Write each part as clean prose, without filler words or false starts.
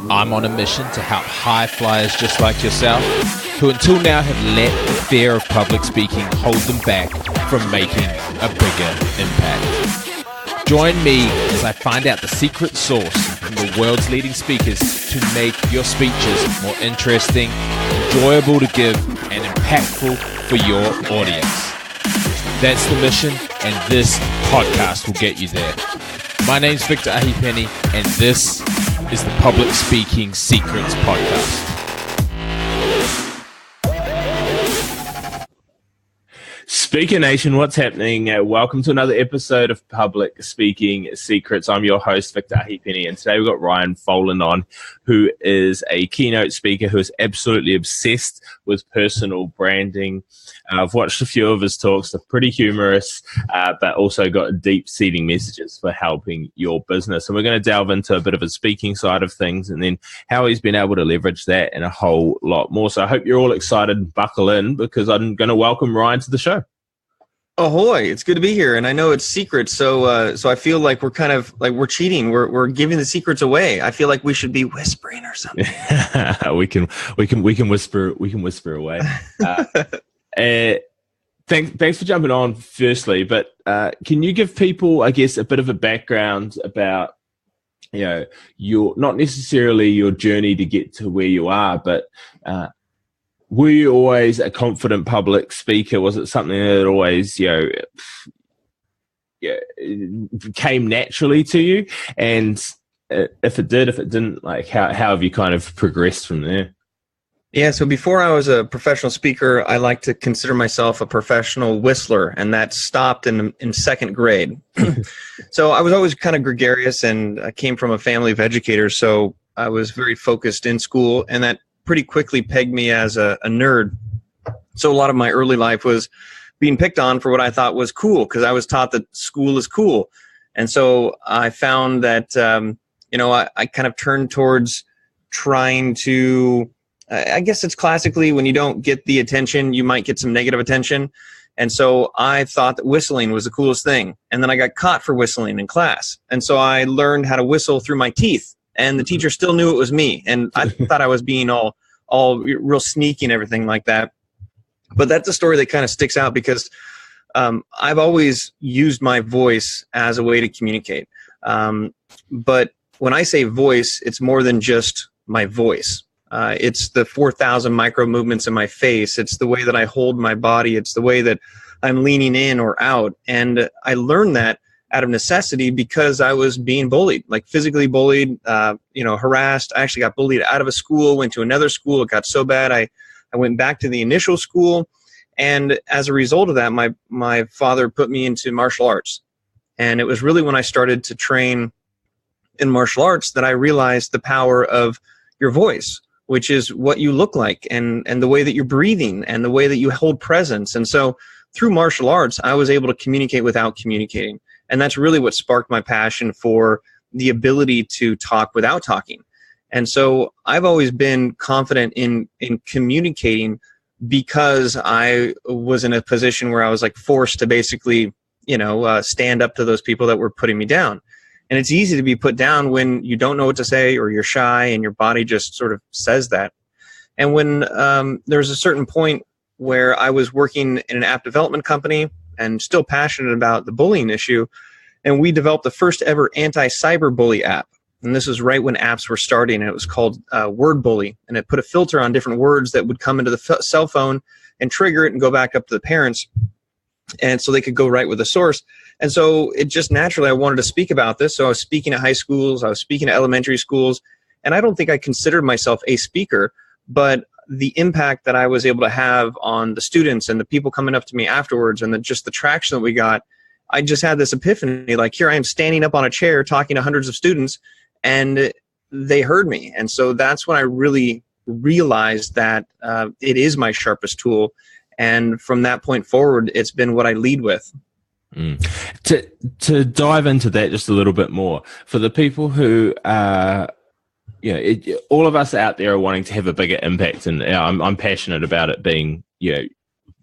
I'm on a mission to help high flyers just like yourself, who until now have let the fear of public speaking hold them back from making a bigger impact. Join me as I find out the secret sauce from the world's leading speakers to make your speeches more interesting, enjoyable to give, and impactful for your audience. That's the mission, and this podcast will get you there. My name's Victor Ahipene, and this is the Public Speaking Secrets Podcast. Speaker Nation, what's happening? Welcome to another episode of Public Speaking Secrets. I'm your host, Victor Ahipene, and today we've got Ryan Folan on, who is a keynote speaker who is absolutely obsessed with personal branding. I've watched a few of his talks. They're pretty humorous, but also got deep-seating messages for helping your business. And we're going to delve into a bit of his speaking side of things and then how he's been able to leverage that and a whole lot more. So I hope you're all excited and buckle in, because I'm going to welcome Ryan to the show. Ahoy! It's good to be here, and I know it's secret, so I feel like we're kind of like we're cheating. We're giving the secrets away. I feel like we should be whispering or something. we can whisper away. Thanks for jumping on. Firstly, but can you give people, I guess, a bit of a background about your not necessarily your journey to get to where you are, but were you always a confident public speaker? Was it something that always, came naturally to you? And if it didn't, like how have you kind of progressed from there? Yeah, so before I was a professional speaker, I like to consider myself a professional whistler, and that stopped in second grade. So I was always kind of gregarious, and I came from a family of educators, so I was very focused in school, and that pretty quickly pegged me as a nerd. So a lot of my early life was being picked on for what I thought was cool, because I was taught that school is cool. And so I found that, I kind of turned towards trying to, I guess it's classically when you don't get the attention, you might get some negative attention. And so I thought that whistling was the coolest thing. And then I got caught for whistling in class. And so I learned how to whistle through my teeth. And the teacher still knew it was me. And I thought I was being all real sneaky and everything like that. But that's a story that kind of sticks out because I've always used my voice as a way to communicate. But when I say voice, it's more than just my voice. It's the 4,000 micro movements in my face. It's the way that I hold my body. It's the way that I'm leaning in or out. And I learned that out of necessity because I was being bullied, like physically bullied, harassed. I actually got bullied out of a school, went to another school. It got so bad, I went back to the initial school. And as a result of that, my father put me into martial arts. And it was really when I started to train in martial arts that I realized the power of your voice, which is what you look like and the way that you're breathing and the way that you hold presence. And so through martial arts, I was able to communicate without communicating. And that's really what sparked my passion for the ability to talk without talking. And so I've always been confident in communicating because I was in a position where I was like forced to basically, stand up to those people that were putting me down. And it's easy to be put down when you don't know what to say or you're shy and your body just sort of says that. And when there was a certain point where I was working in an app development company and still passionate about the bullying issue, and we developed the first ever anti-cyber bully app. And this was right when apps were starting, and it was called Word Bully, and it put a filter on different words that would come into the cell phone and trigger it and go back up to the parents, and so they could go right with the source. And so it just naturally, I wanted to speak about this. So I was speaking at high schools, I was speaking at elementary schools, and I don't think I considered myself a speaker, but the impact that I was able to have on the students and the people coming up to me afterwards and just the traction that we got, I just had this epiphany, like here I am standing up on a chair talking to hundreds of students and they heard me. And so that's when I really realized that it is my sharpest tool. And from that point forward, it's been what I lead with. To dive into that just a little bit more, for the people who all of us out there are wanting to have a bigger impact, and I'm passionate about it being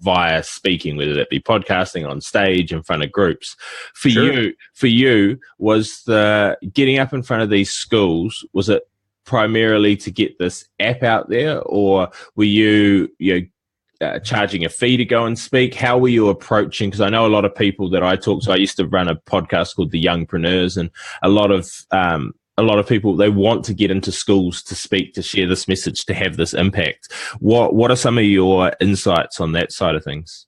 via speaking, whether that be podcasting, on stage, in front of groups. For you, was the getting up in front of these schools, was it primarily to get this app out there, or were you charging a fee to go and speak? How were you approaching? Because I know a lot of people that I talk to. I used to run a podcast called The Youngpreneurs, and a lot of people, they want to get into schools to speak, to share this message, to have this impact. What are some of your insights on that side of things?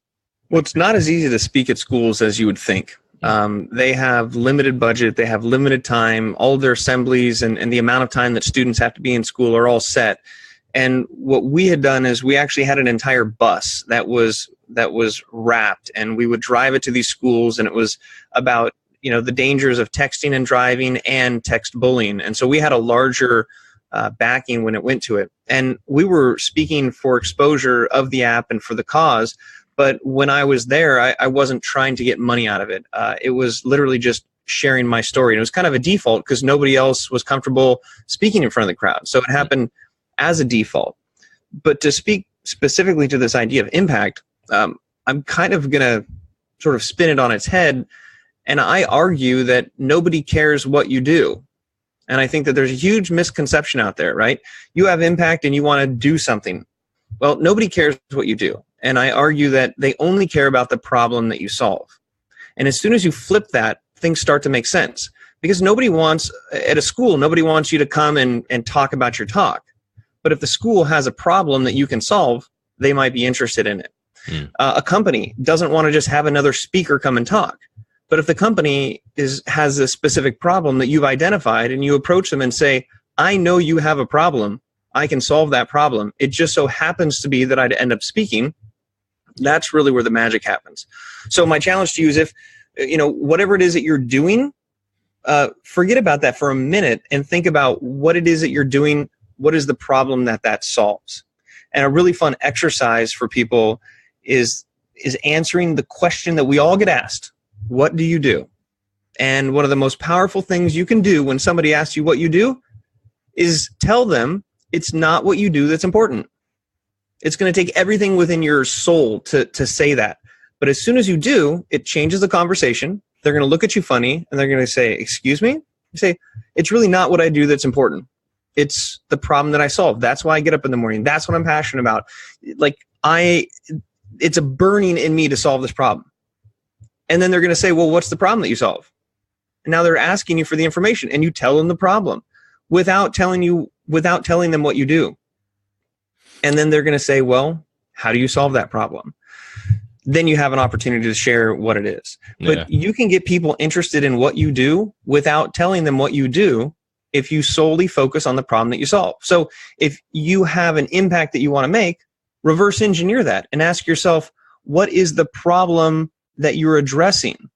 Well, it's not as easy to speak at schools as you would think. They have limited budget, they have limited time, all their assemblies and the amount of time that students have to be in school are all set. And what we had done is we actually had an entire bus that was wrapped, and we would drive it to these schools, and it was about, the dangers of texting and driving and text bullying. And so we had a larger backing when it went to it. And we were speaking for exposure of the app and for the cause. But when I was there, I wasn't trying to get money out of it. It was literally just sharing my story. And it was kind of a default because nobody else was comfortable speaking in front of the crowd. So it happened as a default. But to speak specifically to this idea of impact, I'm kind of going to sort of spin it on its head. And I argue that nobody cares what you do. And I think that there's a huge misconception out there, right? You have impact and you want to do something. Well, nobody cares what you do. And I argue that they only care about the problem that you solve. And as soon as you flip that, things start to make sense. Because nobody wants, at a school, nobody wants you to come and talk about your talk. But if the school has a problem that you can solve, they might be interested in it. A company doesn't want to just have another speaker come and talk. But if the company has a specific problem that you've identified and you approach them and say, I know you have a problem, I can solve that problem. It just so happens to be that I'd end up speaking. That's really where the magic happens. So my challenge to you is if, whatever it is that you're doing, forget about that for a minute and think about what it is that you're doing. What is the problem that solves? And a really fun exercise for people is answering the question that we all get asked. What do you do? And one of the most powerful things you can do when somebody asks you what you do is tell them it's not what you do that's important. It's going to take everything within your soul to say that. But as soon as you do, it changes the conversation. They're going to look at you funny and they're going to say, excuse me? You say, it's really not what I do that's important. It's the problem that I solve. That's why I get up in the morning. That's what I'm passionate about. It's a burning in me to solve this problem. And then they're going to say, well, what's the problem that you solve? And now they're asking you for the information and you tell them the problem without telling them what you do. And then they're going to say, well, how do you solve that problem? Then you have an opportunity to share what it is. But you can get people interested in what you do without telling them what you do if you solely focus on the problem that you solve. So if you have an impact that you want to make, reverse engineer that and ask yourself, what is the problem that you're addressing?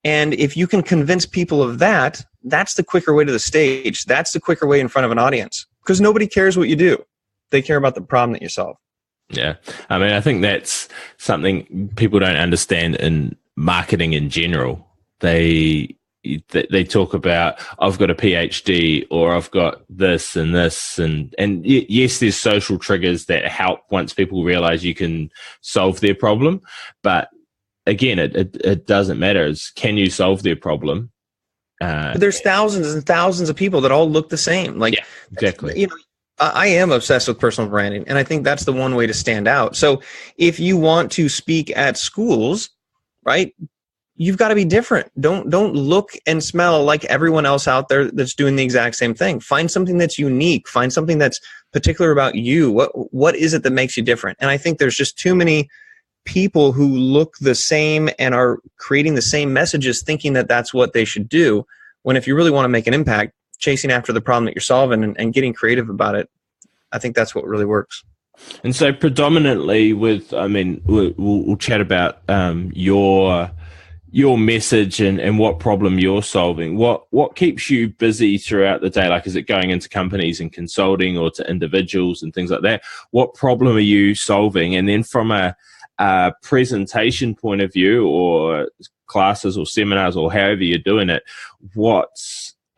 And if you can convince people of that, that's the quicker way to the stage. That's the quicker way in front of an audience because nobody cares what you do. They care about the problem that you solve. Yeah. I mean, I think that's something people don't understand in marketing in general. They talk about, I've got a PhD or I've got this and this. And yes, there's social triggers that help once people realize you can solve their problem. But again, it doesn't matter. It's can you solve their problem? But there's thousands and thousands of people that all look the same. Yeah, exactly. I am obsessed with personal branding, and I think that's the one way to stand out. So if you want to speak at schools, right, you've got to be different. Don't look and smell like everyone else out there that's doing the exact same thing. Find something that's unique. Find something that's particular about you. What is it that makes you different? And I think there's just too many people who look the same and are creating the same messages thinking that that's what they should do, when if you really want to make an impact, chasing after the problem that you're solving and getting creative about it, I think that's what really works. And so predominantly we'll chat about your message and what problem you're solving. What keeps you busy throughout the day? Like, is it going into companies and consulting or to individuals and things like that? What problem are you solving? And then from a presentation point of view or classes or seminars or however you're doing it,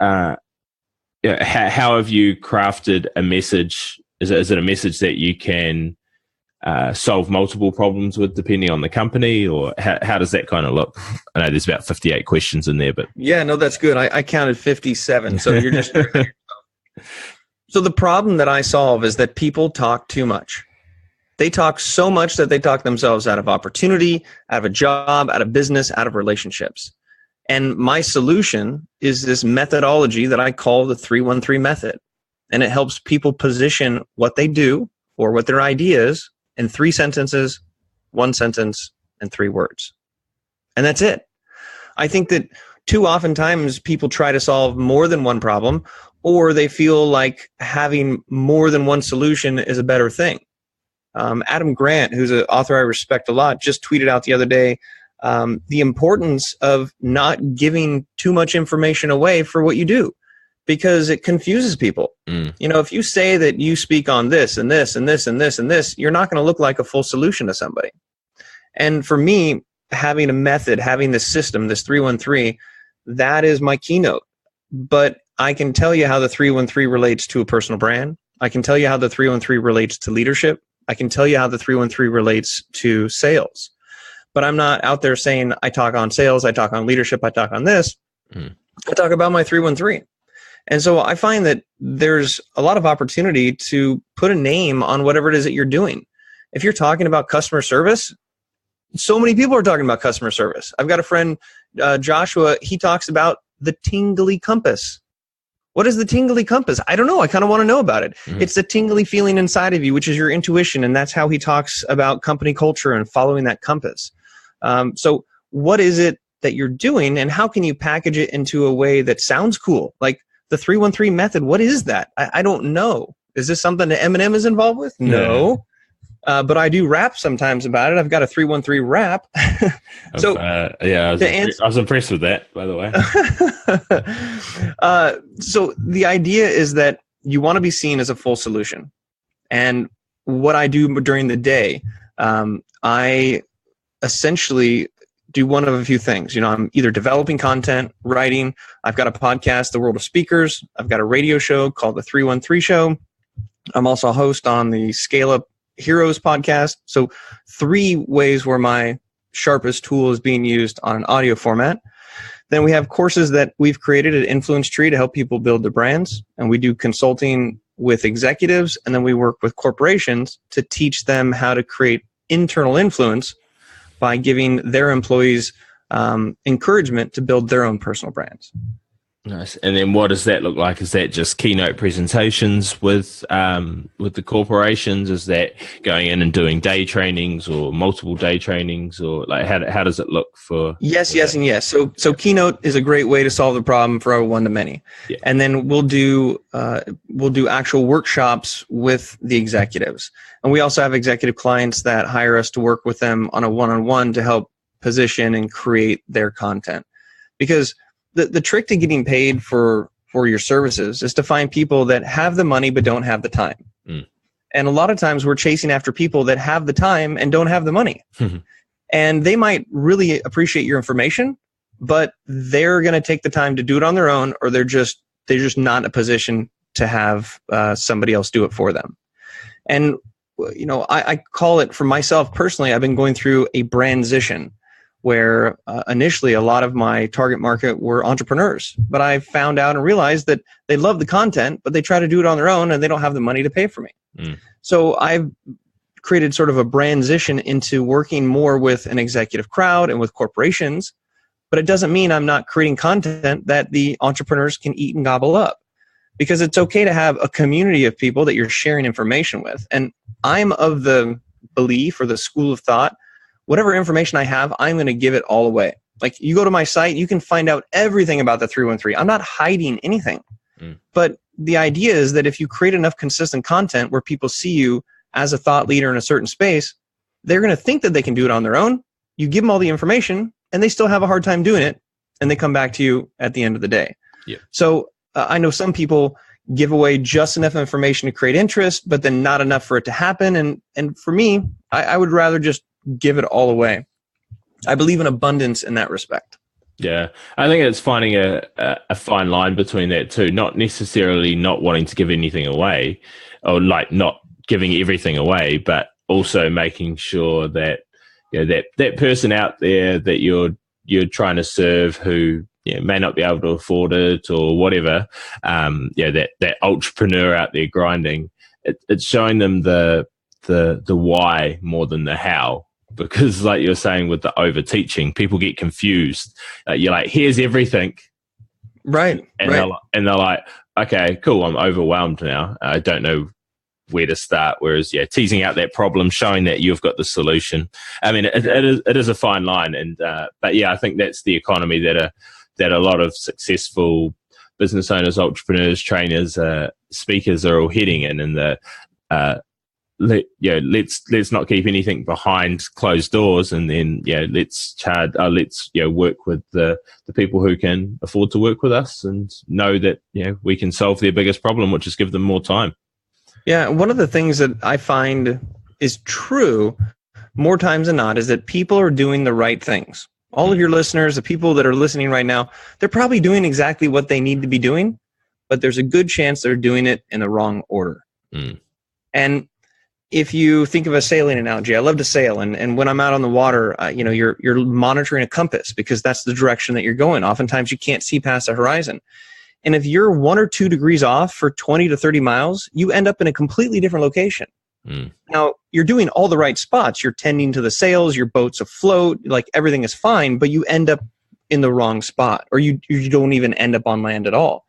how have you crafted a message? Is it a message that you can solve multiple problems with depending on the company, or how does that kind of look? I know there's about 58 questions in there, but yeah, no, that's good. I counted 57. So you're just So the problem that I solve is that people talk too much. They talk so much that they talk themselves out of opportunity, out of a job, out of business, out of relationships. And my solution is this methodology that I call the 313 method. And it helps people position what they do or what their idea is in 3 sentences, 1 sentence, and 3 words. And that's it. I think that too oftentimes people try to solve more than one problem, or they feel like having more than one solution is a better thing. Adam Grant, who's an author I respect a lot, just tweeted out the other day the importance of not giving too much information away for what you do, because it confuses people. You know, if you say that you speak on this and this and this and this and this, you're not going to look like a full solution to somebody. And for me, having a method, having this system, this 313, that is my keynote. But I can tell you how the 313 relates to a personal brand. I can tell you how the 313 relates to leadership. I can tell you how the 313 relates to sales. But I'm not out there saying I talk on sales, I talk on leadership, I talk on this. I talk about my 313. And so I find that there's a lot of opportunity to put a name on whatever it is that you're doing. If you're talking about customer service, so many people are talking about customer service. I've got a friend, Joshua, he talks about the tingly compass. What is the tingly compass? I don't know. I kind of want to know about it. It's the tingly feeling inside of you, which is your intuition. And that's how he talks about company culture and following that compass. So what is it that you're doing, and how can you package it into a way that sounds cool? Like the 313 method, what is that? I don't know. Is this something that Eminem is involved with? No. But I do rap sometimes about it. I've got a 313 rap. So I was impressed with that, by the way. So the idea is that you want to be seen as a full solution. And what I do during the day, I essentially do one of a few things. You know, I'm either developing content, writing. I've got a podcast, The World of Speakers. I've got a radio show called The 313 Show. I'm also a host on the Scale Up Heroes podcast. So 3 ways where my sharpest tool is being used on an audio format. Then we have courses that we've created at InfluenceTree to help people build their brands. And we do consulting with executives. And then we work with corporations to teach them how to create internal influence by giving their employees encouragement to build their own personal brands. Nice. And then what does that look like? Is that just keynote presentations with the corporations? Is that going in and doing day trainings or multiple day trainings, or like how does it look for? Yes, and yes. So keynote is a great way to solve the problem for a one-to-many. Yeah. And then we'll do actual workshops with the executives. And we also have executive clients that hire us to work with them on a one-on-one to help position and create their content. Because the trick to getting paid for your services is to find people that have the money but don't have the time. And a lot of times we're chasing after people that have the time and don't have the money. And they might really appreciate your information, but they're going to take the time to do it on their own, or they're just not in a position to have somebody else do it for them. And you know, I call it, for myself personally, I've been going through a bransition, where initially a lot of my target market were entrepreneurs. But I found out and realized that they love the content, but they try to do it on their own and they don't have the money to pay for me. So I've created sort of a transition into working more with an executive crowd and with corporations. But it doesn't mean I'm not creating content that the entrepreneurs can eat and gobble up. Because it's okay to have a community of people that you're sharing information with. And I'm of the belief, or the school of thought, whatever information I have, I'm going to give it all away. Like, you go to my site, you can find out everything about the 313. I'm not hiding anything. But the idea is that if you create enough consistent content where people see you as a thought leader in a certain space, they're going to think that they can do it on their own. You give them all the information and they still have a hard time doing it. And they come back to you at the end of the day. Yeah. So I know some people give away just enough information to create interest, but then not enough for it to happen. And for me, I would rather just give it all away. I believe in abundance in that respect. Yeah, I think it's finding a fine line between that too. Not necessarily not wanting to give anything away, or like not giving everything away, but also making sure that, you know, that person out there that you're trying to serve, who may not be able to afford it or whatever, that entrepreneur out there grinding, it's showing them the why more than the how. Because like you're saying with the over teaching, people get confused. You're like, here's everything. Right. And right. they're like, okay, cool. I'm overwhelmed now. I don't know where to start. Whereas, teasing out that problem, showing that you've got the solution. I mean, it is a fine line. And, but yeah, I think that's the economy that a lot of successful business owners, entrepreneurs, trainers, speakers are all heading in. And let's not keep anything behind closed doors, and then let's work with the people who can afford to work with us, and know that we can solve their biggest problem, which is give them more time. Yeah, one of the things that I find is true more times than not is that people are doing the right things. All of your listeners, the people that are listening right now, they're probably doing exactly what they need to be doing, but there's a good chance they're doing it in the wrong order. And if you think of a sailing analogy, I love to sail, and when I'm out on the water, you're monitoring a compass because that's the direction that you're going. Oftentimes you can't see past the horizon. And if you're 1 or 2 degrees off for 20 to 30 miles, you end up in a completely different location. Now, you're doing all the right spots. You're tending to the sails, your boat's afloat, like everything is fine, but you end up in the wrong spot, or you don't even end up on land at all.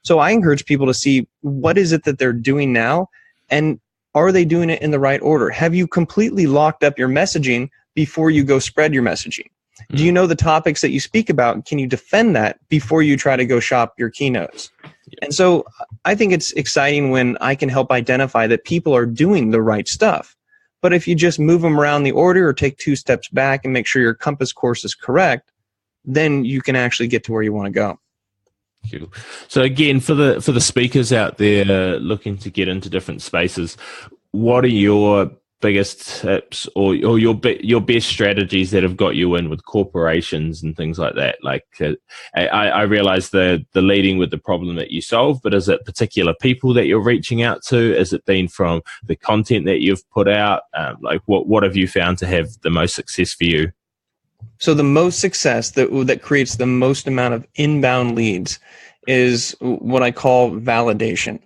So I encourage people to see what is it that they're doing now, and are they doing it in the right order? Have you completely locked up your messaging before you go spread your messaging? Do you know the topics that you speak about? Can you defend that before you try to go shop your keynotes? And so I think it's exciting when I can help identify that people are doing the right stuff. But if you just move them around the order or take 2 steps back and make sure your compass course is correct, then you can actually get to where you want to go. Cool. So again, for the speakers out there looking to get into different spaces, what are your biggest tips or your best strategies that have got you in with corporations and things like that? Like, I realize the leading with the problem that you solve, but is it particular people that you're reaching out to? Is it been from the content that you've put out? Like, what have you found to have the most success for you? So the most success that creates the most amount of inbound leads is what I call validation.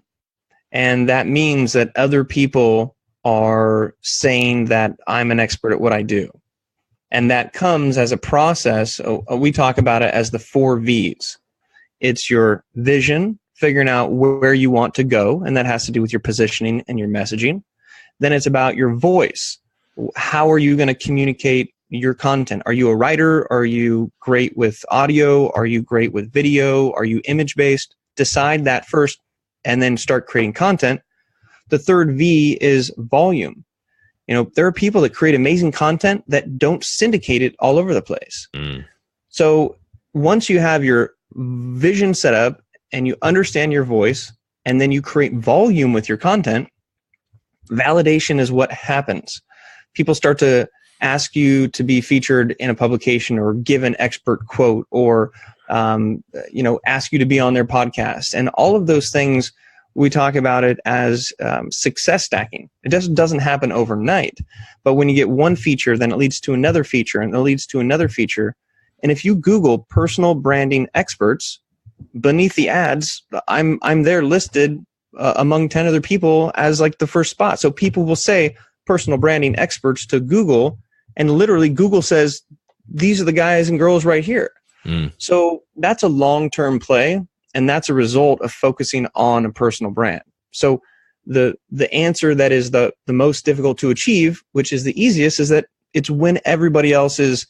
And that means that other people are saying that I'm an expert at what I do. And that comes as a process. We talk about it as the 4 V's. It's your vision, figuring out where you want to go, and that has to do with your positioning and your messaging. Then it's about your voice. How are you going to communicate your content? Are you a writer? Are you great with audio? Are you great with video? Are you image-based? Decide that first and then start creating content. The 3rd V is volume. There are people that create amazing content that don't syndicate it all over the place. So once you have your vision set up and you understand your voice, and then you create volume with your content, validation is what happens. People start to ask you to be featured in a publication or give an expert quote or, ask you to be on their podcast. And all of those things, we talk about it as success stacking. It doesn't happen overnight. But when you get one feature, then it leads to another feature, and it leads to another feature. And if you Google personal branding experts, beneath the ads, I'm there listed among 10 other people as like the first spot. So people will say personal branding experts to Google, and literally Google says, these are the guys and girls right here. So that's a long-term play, and that's a result of focusing on a personal brand. So the answer that is the most difficult to achieve, which is the easiest, is that it's when everybody else is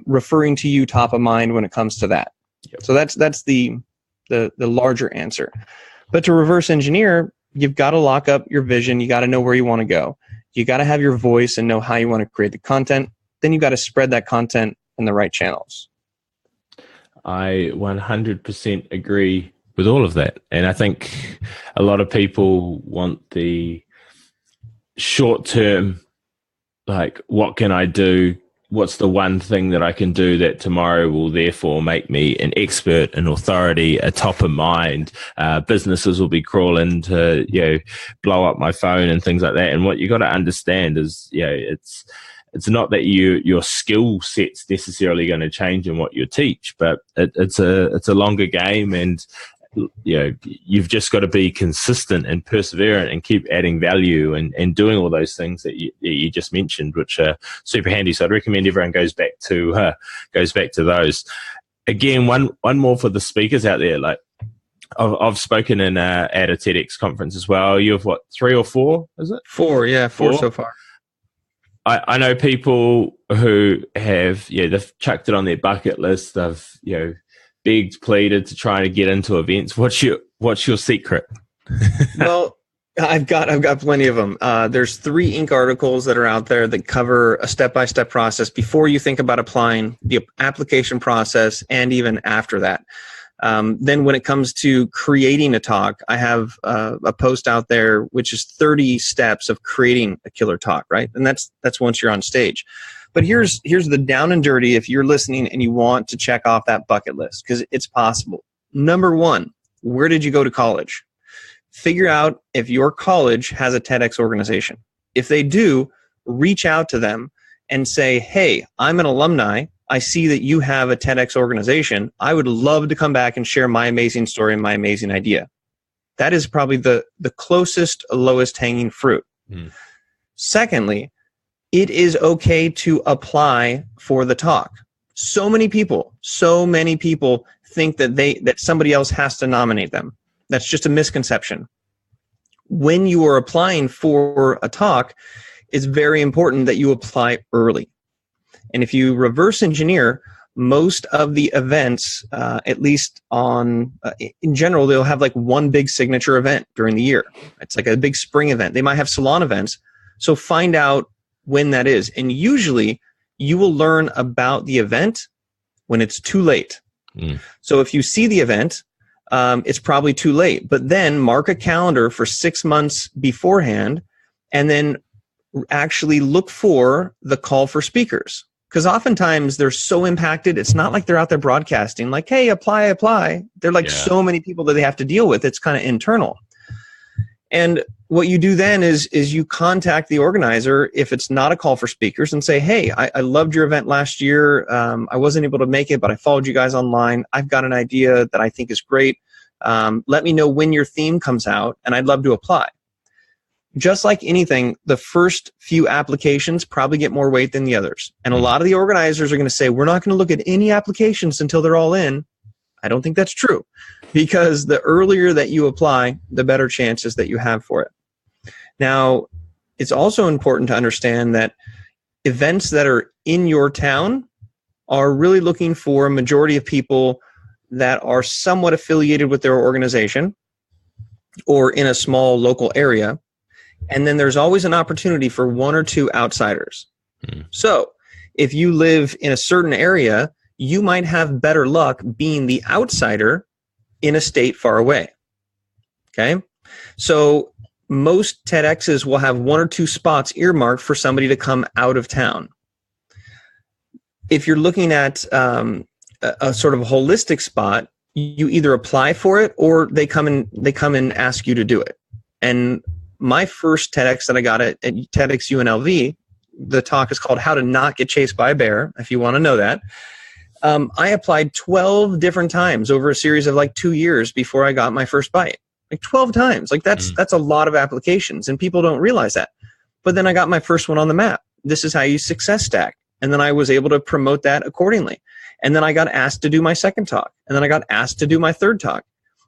referring to you top of mind when it comes to that. Yep. So that's the larger answer. But to reverse engineer, you've got to lock up your vision. You got to know where you want to go. You got to have your voice and know how you want to create the content. Then you got to spread that content in the right channels. I 100% agree with all of that. And I think a lot of people want the short term, like, what can I do? What's the one thing that I can do that tomorrow will therefore make me an expert, an authority, a top of mind? Businesses will be crawling to, blow up my phone and things like that. And what you got to understand is, it's not that your skill set's necessarily going to change in what you teach, but it's a longer game, and you've just got to be consistent and perseverant and keep adding value and doing all those things that you just mentioned, which are super handy. So I'd recommend everyone goes back to those. Again, one more for the speakers out there. Like I've spoken at a TEDx conference as well. You have what, 3 or 4? Is it 4? Yeah, 4 so far. I know people who have they've chucked it on their bucket list. They've begged, pleaded to try to get into events. What's your secret? Well, I've got plenty of them. There's 3 Inc. articles that are out there that cover a step-by-step process before you think about applying, the application process, and even after that. Then when it comes to creating a talk, I have a post out there which is 30 steps of creating a killer talk, right? And that's once you're on stage. But here's the down and dirty if you're listening and you want to check off that bucket list, because it's possible. Number 1, where did you go to college? Figure out if your college has a TEDx organization. If they do, reach out to them and say, hey, I'm an alumni. I see that you have a TEDx organization. I would love to come back and share my amazing story and my amazing idea. That is probably the closest, lowest hanging fruit. Secondly, it is okay to apply for the talk. So many people think that somebody else has to nominate them. That's just a misconception. When you are applying for a talk, it's very important that you apply early. And if you reverse engineer, most of the events, at least in general, they'll have like one big signature event during the year. It's like a big spring event. They might have salon events. So find out when that is. And usually you will learn about the event when it's too late. So if you see the event, it's probably too late. But then mark a calendar for 6 months beforehand and then actually look for the call for speakers. Because oftentimes they're so impacted, it's not like they're out there broadcasting like, hey, apply. They're like so many people that they have to deal with. It's kind of internal. And what you do then is you contact the organizer if it's not a call for speakers and say, hey, I loved your event last year. I wasn't able to make it, but I followed you guys online. I've got an idea that I think is great. Let me know when your theme comes out, and I'd love to apply. Just like anything, the first few applications probably get more weight than the others. And a lot of the organizers are going to say, we're not going to look at any applications until they're all in. I don't think that's true, because the earlier that you apply, the better chances that you have for it. Now, it's also important to understand that events that are in your town are really looking for a majority of people that are somewhat affiliated with their organization or in a small local area. And then there's always an opportunity for 1 or 2 outsiders. So if you live in a certain area, you might have better luck being the outsider in a state far away. Okay? So most TEDx's will have 1 or 2 spots earmarked for somebody to come out of town. If you're looking at a sort of holistic spot, you either apply for it or they come and ask you to do it. And my first TEDx that I got at TEDx UNLV, the talk is called How to Not Get Chased by a Bear, if you want to know that. I applied 12 different times over a series of like 2 years before I got my first bite. Like 12 times. Like that's a lot of applications, and people don't realize that. But then I got my first one on the map. This is how you success stack. And then I was able to promote that accordingly. And then I got asked to do my second talk. And then I got asked to do my third talk.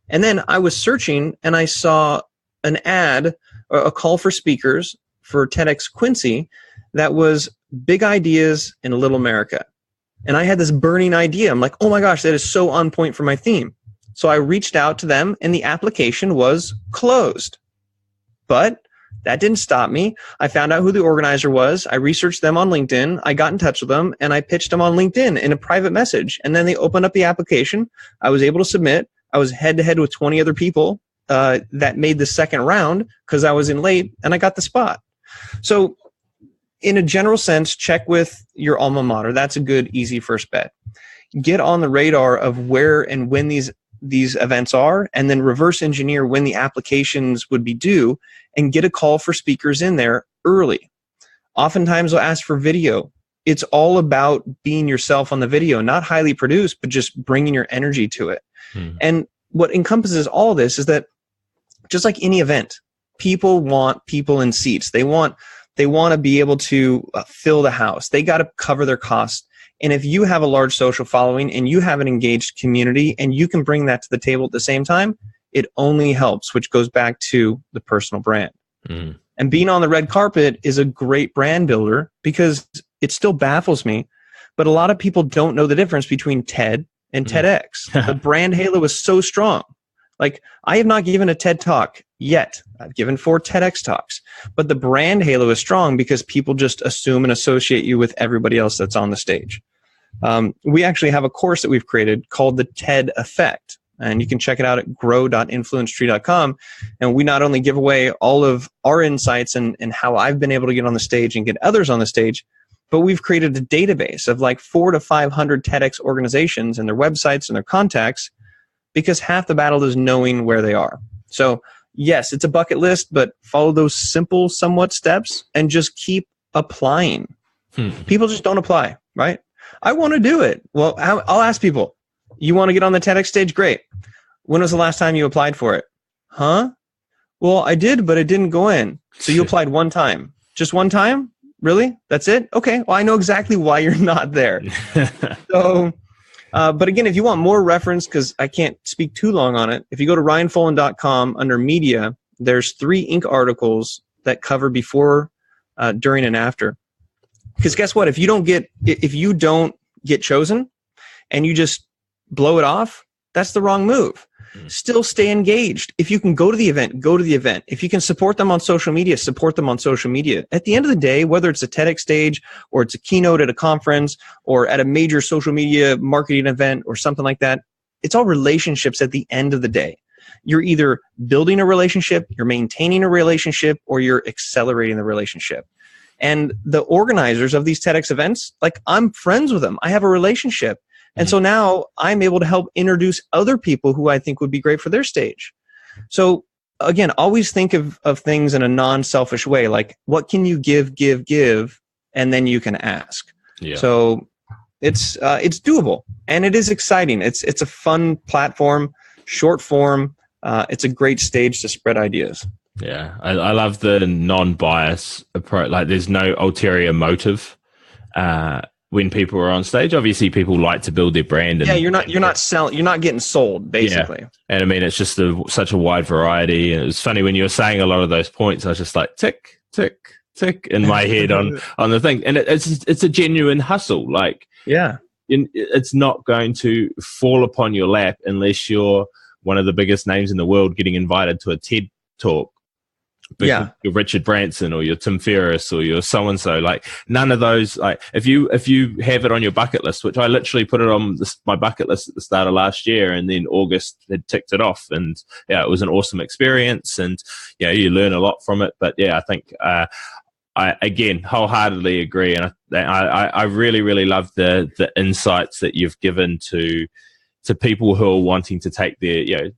And then I was searching and I saw an ad, a call for speakers for TEDx Quincy that was big ideas in Little America. And I had this burning idea. I'm like, oh my gosh, that is so on point for my theme. So I reached out to them and the application was closed. But that didn't stop me. I found out who the organizer was. I researched them on LinkedIn. I got in touch with them and I pitched them on LinkedIn in a private message. And then they opened up the application. I was able to submit. I was head to head with 20 other people that made the second round because I was in late and I got the spot. So in a general sense, check with your alma mater. That's a good, easy first bet. Get on the radar of where and when these events are, and then reverse engineer when the applications would be due and get a call for speakers in there early. Oftentimes they'll ask for video. It's all about being yourself on the video, not highly produced, but just bringing your energy to it. And what encompasses all this is that just like any event, people want people in seats. They want to be able to fill the house. They got to cover their costs. And if you have a large social following and you have an engaged community and you can bring that to the table at the same time, it only helps, which goes back to the personal brand. And being on the red carpet is a great brand builder because it still baffles me, but a lot of people don't know the difference between TED and TEDx. The brand halo is so strong. Like, I have not given a TED talk yet. I've given 4 TEDx talks, but the brand halo is strong because people just assume and associate you with everybody else that's on the stage. We actually have a course that we've created called the TED Effect, and you can check it out at grow.influencetree.com. And we not only give away all of our insights and how I've been able to get on the stage and get others on the stage, but we've created a database of like 400 to 500 TEDx organizations and their websites and their contacts, because half the battle is knowing where they are. So yes, it's a bucket list, but follow those simple, somewhat steps and just keep applying. People just don't apply, right? I want to do it. Well, I'll ask people, you want to get on the TEDx stage? Great. When was the last time you applied for it? Huh? Well, I did, but it didn't go in. So you applied one time. Just one time? Really? That's it? Okay. Well, I know exactly why you're not there. So, but again, if you want more reference, because I can't speak too long on it, if you go to ryanfolan.com under media, there's 3 Inc. articles that cover before, during, and after. Because guess what? If you don't get chosen and you just blow it off, that's the wrong move. Still stay engaged. If you can go to the event, go to the event. If you can support them on social media, support them on social media. At the end of the day, whether it's a TEDx stage or it's a keynote at a conference or at a major social media marketing event or something like that, it's all relationships at the end of the day. You're either building a relationship, you're maintaining a relationship, or you're accelerating the relationship. And the organizers of these TEDx events, like, I'm friends with them. I have a relationship. And so now I'm able to help introduce other people who I think would be great for their stage. So again, always think of things in a non-selfish way. Like, what can you give, and then you can ask. Yeah. So it's doable, and it is exciting. It's a fun platform, short form. It's a great stage to spread ideas. Yeah, I love the non-bias approach. Like, there's no ulterior motive when people are on stage. Obviously, people like to build their brand. And, you're not getting sold, basically. Yeah. And I mean, it's just such a wide variety. And it was funny when you were saying a lot of those points. I was just like, tick, tick, tick in my head on the thing. And it's a genuine hustle. Like, yeah, it's not going to fall upon your lap unless you're one of the biggest names in the world getting invited to a TED talk. You're Richard Branson or you're Tim Ferriss or you're so and so. Like, none of those. Like, if you have it on your bucket list, which I literally put it on my bucket list at the start of last year, and then August had ticked it off, and it was an awesome experience, and you learn a lot from it. But I think I again wholeheartedly agree, and I really, really love the insights that you've given to people who are wanting to take their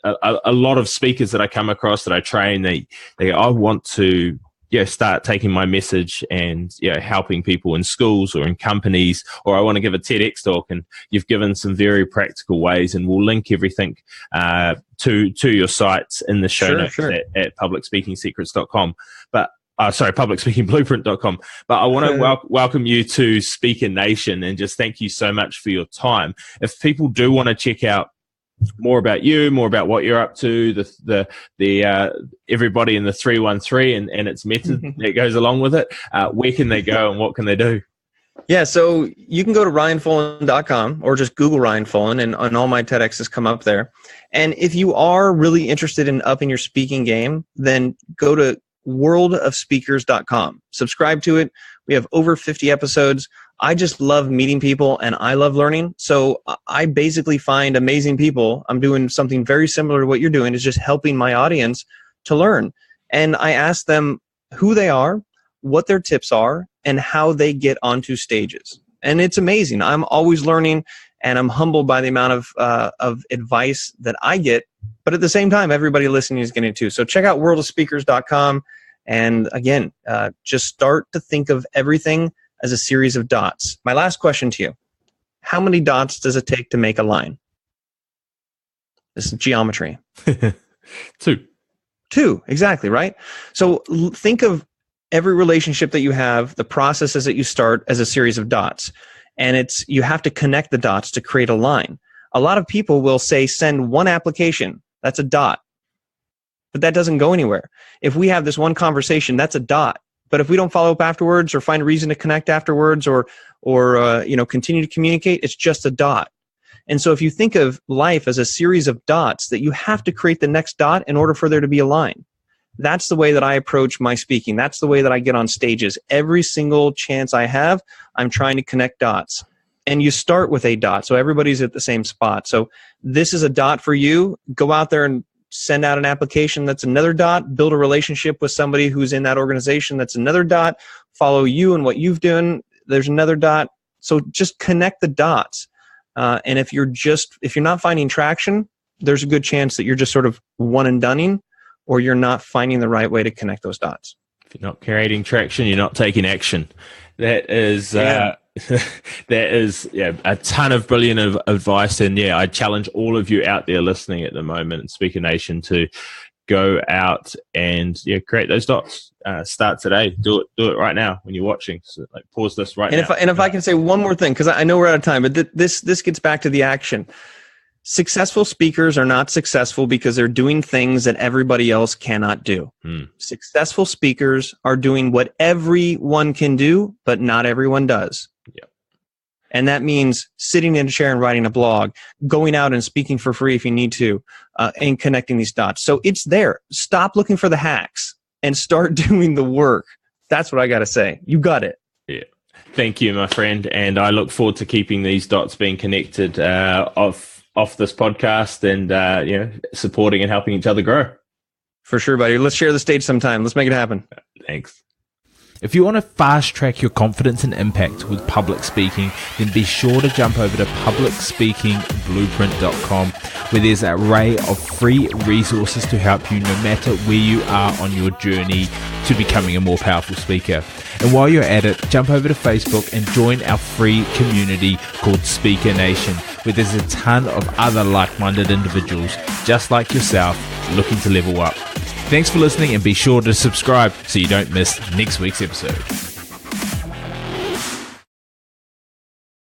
a lot of speakers that I come across that I train, they go, I want to start taking my message and helping people in schools or in companies, or I want to give a TEDx talk, and you've given some very practical ways, and we'll link everything to your sites in the show notes at publicspeakingsecrets.com. But publicspeakingblueprint.com. But I want to welcome you to Speaker Nation and just thank you so much for your time. If people do want to check out more about you, more about what you're up to, the everybody in the 313 and its method that goes along with it, where can they go and what can they do? Yeah, so you can go to ryanfolan.com or just Google Ryan Folan, and all my TEDx's come up there. And if you are really interested in upping your speaking game, then go to worldofspeakers.com. Subscribe to it. We have over 50 episodes. I just love meeting people and I love learning. So I basically find amazing people. I'm doing something very similar to what you're doing, is just helping my audience to learn. And I ask them who they are, what their tips are, and how they get onto stages. And it's amazing. I'm always learning, and I'm humbled by the amount of advice that I get. But at the same time, everybody listening is getting it too. So check out worldofspeakers.com And again, just start to think of everything as a series of dots. My last question to you, how many dots does it take to make a line? This is geometry. 2. 2, exactly, right? So think of every relationship that you have, the processes that you start as a series of dots. And you have to connect the dots to create a line. A lot of people will say, send one application. That's a dot. But that doesn't go anywhere. If we have this one conversation, that's a dot. But if we don't follow up afterwards or find a reason to connect afterwards or continue to communicate, it's just a dot. And so if you think of life as a series of dots, that you have to create the next dot in order for there to be a line. That's the way that I approach my speaking. That's the way that I get on stages. Every single chance I have, I'm trying to connect dots. And you start with a dot, so everybody's at the same spot. So this is a dot for you. Go out there and send out an application that's another dot. Build a relationship with somebody who's in that organization that's another dot. Follow you and what you've done. There's another dot. So just connect the dots. And if you're not finding traction, there's a good chance that you're just sort of one and doneing, or you're not finding the right way to connect those dots. If you're not creating traction, you're not taking action. That is a ton of brilliant advice. And I challenge all of you out there listening at the moment in Speaker Nation to go out and create those dots. Start today. Do it right now when you're watching. So, pause this right now. If I can say one more thing, because I know we're out of time, but this gets back to the action. Successful speakers are not successful because they're doing things that everybody else cannot do. Successful speakers are doing what everyone can do, but not everyone does. Yep. And that means sitting in a chair and writing a blog, going out and speaking for free if you need to, and connecting these dots. So it's there. Stop looking for the hacks and start doing the work. That's what I got to say. You got it. Yeah. Thank you, my friend. And I look forward to keeping these dots being connected off this podcast and supporting and helping each other grow. For sure, buddy. Let's share the stage sometime. Let's make it happen. Thanks. If you want to fast track your confidence and impact with public speaking, then be sure to jump over to publicspeakingblueprint.com, where there's an array of free resources to help you no matter where you are on your journey to becoming a more powerful speaker. And while you're at it, jump over to Facebook and join our free community called Speaker Nation, where there's a ton of other like-minded individuals just like yourself looking to level up. Thanks for listening, and be sure to subscribe so you don't miss next week's episode.